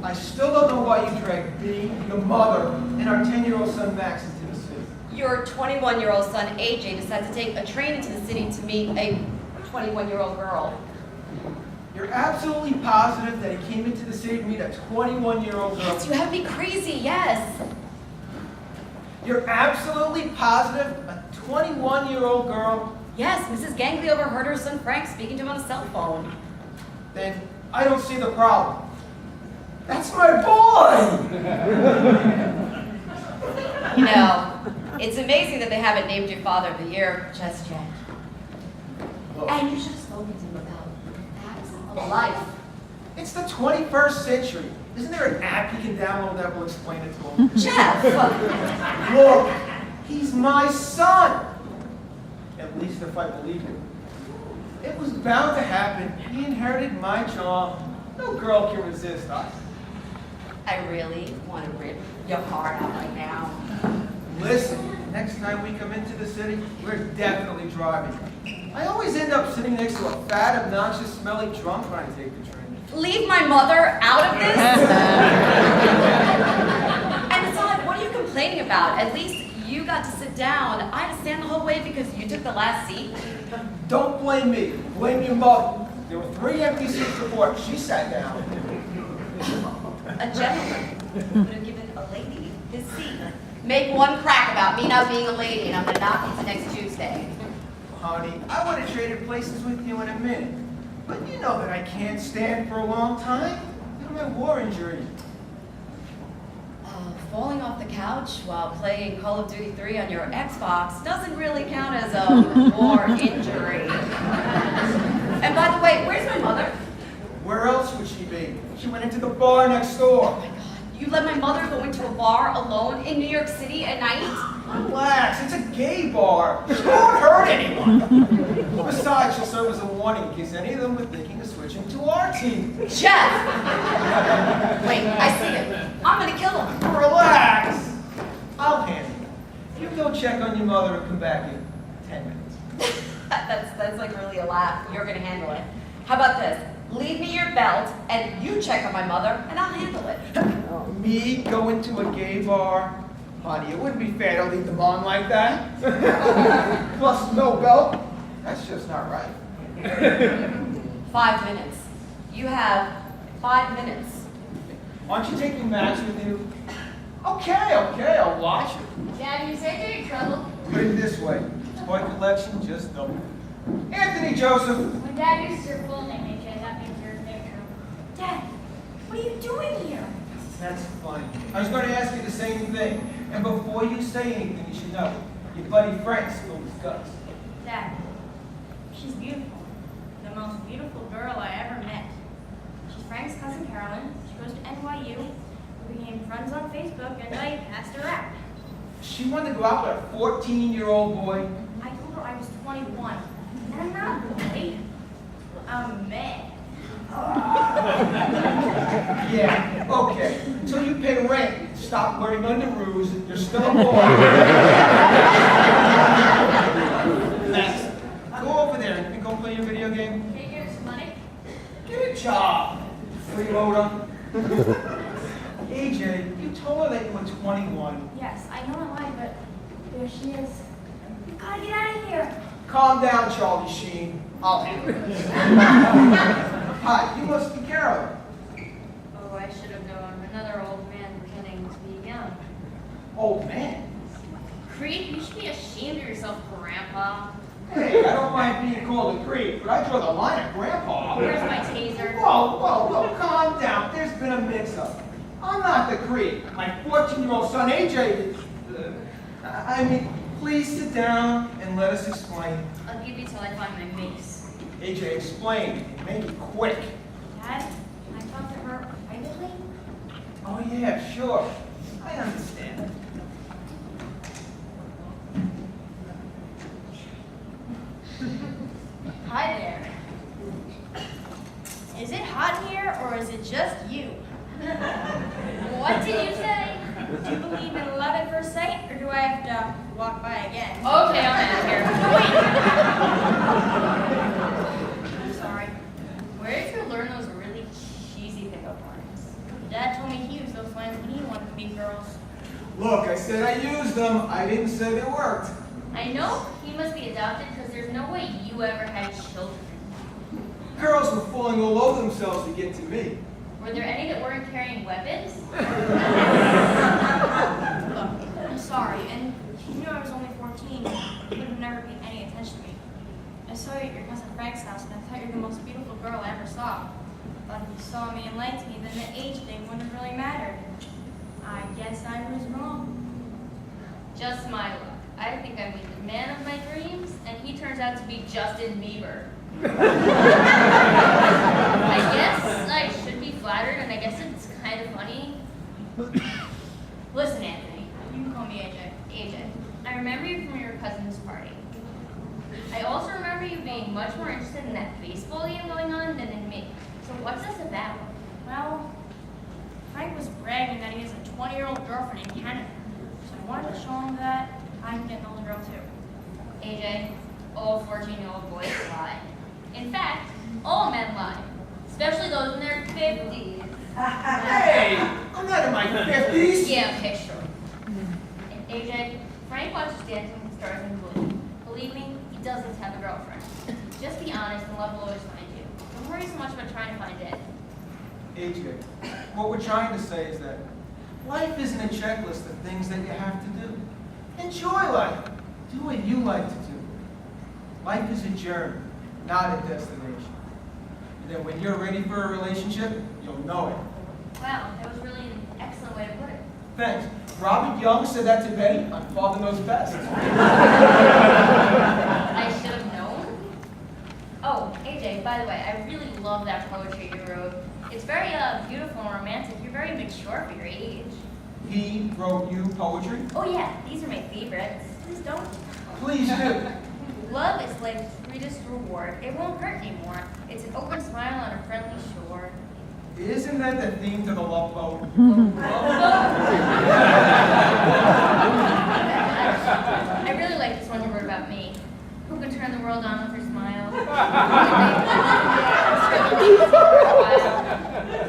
I still don't know why you dragged me, your mother, and our 10-year-old son Max into the city. Your 21-year-old son AJ decided to take a train into the city to meet a 21-year-old girl. You're absolutely positive that he came into the city to meet a 21-year-old girl? Yes, you have me crazy, yes. You're absolutely positive a 21-year-old girl? Yes, Mrs. Gangley overheard her son Frank speaking to him on a cell phone. Then I don't see the problem. That's my boy! You know, it's amazing that they haven't named your father of the year just yet. Look, And you should have spoken to him about facts of life. it's the 21st century. Isn't there an app you can download that will explain it to him? Jeff! Look, he's my son. At least if I believe you. It was bound to happen. He inherited my charm. No girl can resist us. I really want to rip your heart out right now. Listen, next time we come into the city, we're definitely driving. I always end up sitting next to a fat, obnoxious, smelly drunk when I take the train. Leave my mother out of this? And besides, what are you complaining about? At least you got to sit down. I had to stand the whole way because you took the last seat. Don't blame me. Blame your mother. There were 3 empty seats before she sat down. A gentleman would have given a lady his seat. Make one crack about me not being a lady, and I'm going to knock into next Tuesday. Honey, I would have traded places with you in a minute. But you know that I can't stand for a long time. Look at my war injury. Falling off the couch while playing Call of Duty 3 on your Xbox doesn't really count as a war injury. And by the way, where's my mother? Where else would she be? She went into the bar next door. Oh my God, you let my mother go into a bar alone in New York City at night? Relax, it's a gay bar. She won't hurt anyone. Besides, she'll serve as a warning in case any of them were thinking of switching to our team. Jeff! Wait, I see it. I'm gonna kill him. Relax. I'll handle it. You go check on your mother and come back in 10 minutes. That's like really a laugh. You're gonna handle it. How about this? Leave me your belt, and you check on my mother, and I'll handle it. Me go into a gay bar? Honey, it wouldn't be fair to leave them on like that. Plus no belt. That's just not right. 5 minutes. You have 5 minutes. Aren't you taking Max with you? Okay, I'll watch it. Dad, you said you're in trouble. Put it this way. Toy collection just doubled. Anthony Joseph. When Dad uses your full name, AJ, that means you're in big trouble. Dad, what are you doing here? That's funny. I was going to ask you the same thing. And before you say anything, you should know. Your buddy Frank spilled his guts. Dad, she's beautiful. The most beautiful girl I ever met. She's Frank's cousin Carolyn. She goes to NYU. We became friends on Facebook, and I passed her out. She wanted to go out with a 14-year-old boy. I told her I was 21. And I'm not a boy. I'm a man. Yeah, okay. Until you pay rent, stop wearing underoos, you're still a boy. Next, go over there and go play your video game. Can you give us some money? Get a job, freeloader. AJ, you told her that you were 21. Yes, I know I lied, but there she is. We gotta get out of here. Calm down, Charlie Sheen. I'll handle it. Hi, you must be Carolyn. Oh, I should have known. Another old man pretending to be young. Old man. Creep, you should be ashamed of yourself, Grandpa. Hey, I don't mind being called a creep, but I draw the line at Grandpa. Where's my taser? Whoa, calm down. There's been a mix-up. I'm not the creep. My 14-year-old son, AJ, I mean, please sit down and let us explain. I'll give you till I find my mace. AJ, explain. Make it quick. Dad, can I talk to her privately? Oh, yeah, sure. I understand. Hi there. Is it hot in here, or is it just you? What did you say? Do you believe in love at first sight, or do I have to walk by again? Okay, I'm out of here. Wait! I'm sorry. I didn't say they worked. I know he must be adopted because there's no way you ever had children. Girls were falling all over themselves to get to me. Were there any that weren't carrying weapons? Look, I'm sorry, and you knew I was only 14. You would have never paid any attention to me. I saw you at your cousin Frank's house, and I thought you were the most beautiful girl I ever saw. But if you saw me and liked me, then the age thing wouldn't have really mattered. I guess I was wrong. Just my luck. I think I meet the man of my dreams, and he turns out to be Justin Bieber. I guess I should be flattered, and I guess it's kind of funny. Listen, Anthony. You can call me AJ. AJ, I remember you from your cousin's party. I also remember you being much more interested in that baseball game going on than in me. So what's this about? Well, Frank was bragging that he has a 20-year-old girlfriend in Canada. So I wanted to show him that I can get an older girl too. AJ, all 14-year-old boys lie. In fact, all men lie, especially those in their 50s. Hey, I'm not in my 50s. Yeah, okay, sure. And AJ, Frank watches Dancing with the Stars in Blue. Believe me, he doesn't have a girlfriend. Just be honest and love will always find you. Don't worry so much about trying to find it. AJ, what we're trying to say is that life isn't a checklist of things that you have to do. Enjoy life. Do what you like to do. Life is a journey, not a destination. And then when you're ready for a relationship, you'll know it. Wow, that was really an excellent way to put it. Thanks. Robert Young said that to Betty on Father Knows Best. I should have known. Oh, AJ, by the way, I really love that poetry you wrote. It's very beautiful and romantic. You're very mature for your age. He wrote you poetry? Oh yeah, these are my favorites. Please don't. Please do. Love is life's sweetest reward. It won't hurt anymore. It's an open smile on a friendly shore. Isn't that the theme to the Love Boat? I really like this one you wrote about me. Who can turn the world on with her smile?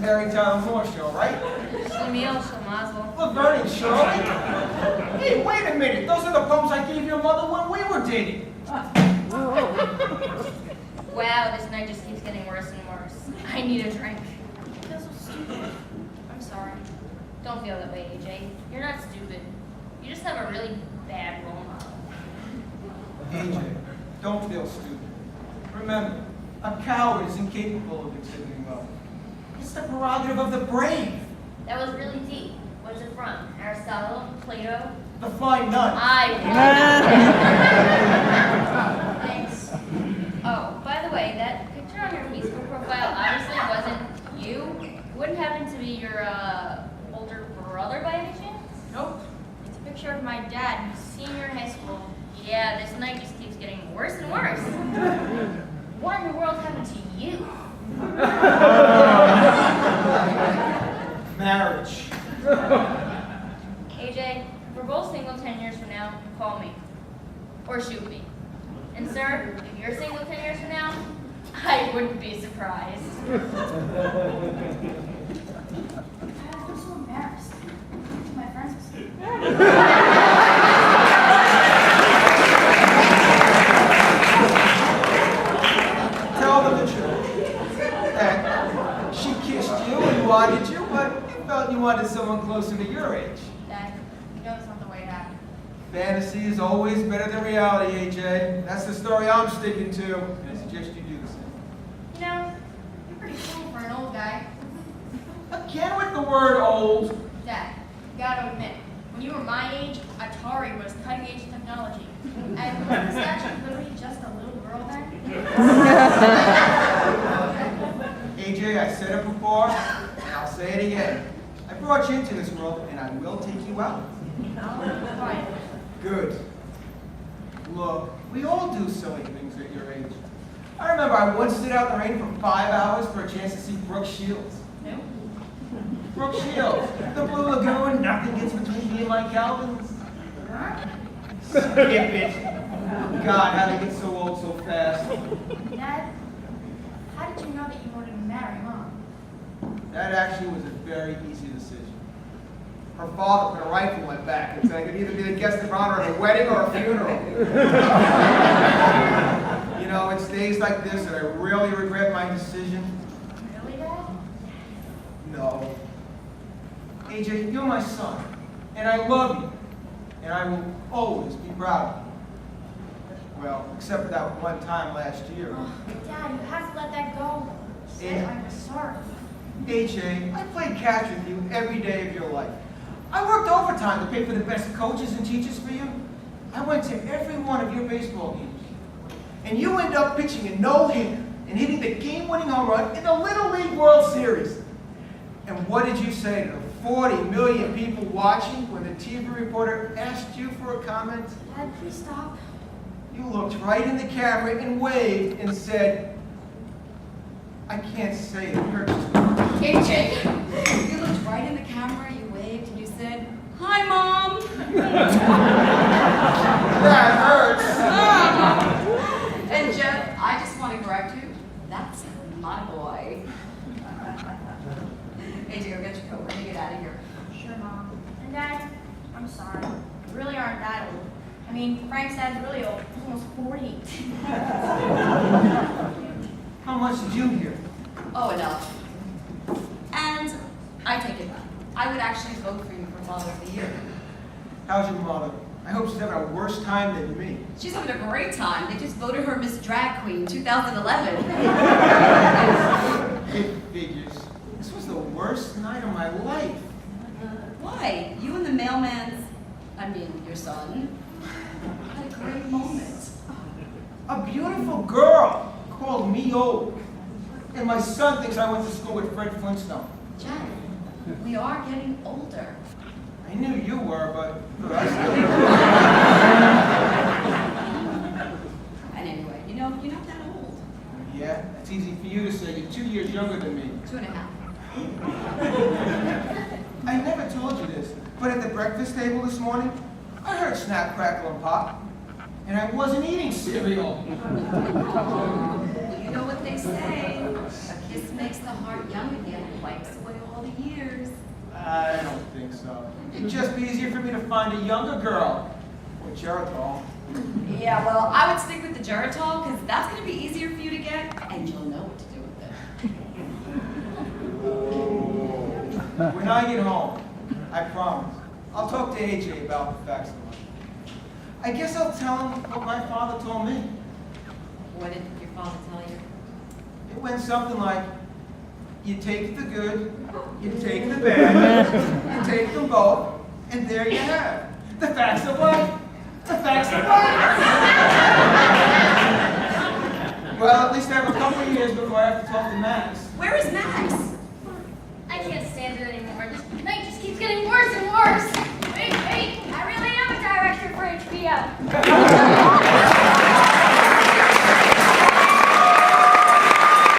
Mary Tyler Moore show, right? Shamil Shamazel. Laverne and Shirley? Hey, wait a minute. Those are the poems I gave your mother when we were dating. Wow, this night just keeps getting worse and worse. I need a drink. You feel so stupid. I'm sorry. Don't feel that way, AJ. You're not stupid. You just have a really bad role model. AJ, don't feel stupid. Remember, a coward is incapable of exhibiting love. It's the prerogative of the brave. That was really deep. What is it from? Aristotle? Plato? The Flying Nun. Thanks. Oh, by the way, that picture on your Facebook profile obviously wasn't you. It wouldn't happen to be your older brother by any chance? Nope. It's a picture of my dad, who's senior in high school. Yeah, this night just keeps getting worse and worse. What in the world happened to you? Marriage. AJ, if we're both single 10 years from now, call me. Or shoot me. And sir, if you're single 10 years from now, I wouldn't be surprised. I'm so embarrassed. My friends will see. Tell them the truth. That she kissed you and wanted you, but you felt you wanted someone closer to your age. Dad, you know it's not the way it happened. Fantasy is always better than reality, AJ. That's the story I'm sticking to. And I suggest you do the same. You know, you're pretty cool for an old guy. Again with the word old. Dad, you gotta admit, when you were my age, Atari was cutting-edge technology. And was the Statue of Liberty just a little girl then? AJ, I said it before, and I'll say it again. I brought you into this world, and I will take you out. Fine. Good. Look, we all do silly things at your age. I remember I once stood out in the rain for 5 hours for a chance to see Brooke Shields. No? Brooke Shields, the Blue Lagoon, nothing gets between me and my Calvins. Skip it. God, how did I get so old so fast? Dad, how did you know that you wanted to marry Mom? That actually was a very easy decision. Her father put a rifle in my back and said I could either be the guest of honor at a wedding or a funeral. You know, it's days like this that I really regret my decision. Really, Dad? No. AJ, you're my son, and I love you, and I will always be proud of you. Well, except for that one time last year. Oh, Dad, you have to let that go. Say Yeah. I'm sorry. AJ, I played catch with you every day of your life. I worked overtime to pay for the best coaches and teachers for you. I went to every one of your baseball games. And you end up pitching a no-hitter and hitting the game-winning home run in the Little League World Series. And what did you say to the 40 million people watching when the TV reporter asked you for a comment? Dad, please stop. You looked right in the camera and waved and said, I can't say it hurts too much. AJ, you looked right in the camera, you waved, and you said, "Hi, Mom." That hurts. And Jeff, I just want to correct you. That's my boy. AJ, go get your coat. Let me get out of here. Sure, Mom. And Dad, I'm sorry. You really aren't that old. I mean, Frank's dad's really old. He's almost 40. How much did you hear? Oh, enough. And I take it back. I would actually vote for you for Father of the Year. How's your mother? I hope she's having a worse time than me. She's having a great time. They just voted her Miss Drag Queen 2011. It figures. This was the worst night of my life. Why? You and the mailman's, your son, had a great moment. A beautiful girl called me old. And my son thinks I went to school with Fred Flintstone. Jeff, we are getting older. I knew you were, but I still And anyway, you're not that old. Yeah, it's easy for you to say. You're 2 years younger than me. 2.5. I never told you this, but at the breakfast table this morning, I heard snap, crackle, and pop. And I wasn't eating cereal. Well, you know what they say. A kiss makes the heart young again and wipes away all the years. I don't think so. It'd just be easier for me to find a younger girl. Or Geritol. Yeah, well, I would stick with the Geritol because that's going to be easier for you to get, and you'll know what to do with it. When I get home, I promise, I'll talk to AJ about the facts of life. I guess I'll tell him what my father told me. What did your father tell you? It went something like, you take the good, you take the bad, you take them both, and there you have the facts of life. The facts of life. Well, at least I have a couple of years before I have to talk to Max. Where is Max? I can't stand it anymore. The night just keeps getting worse and worse.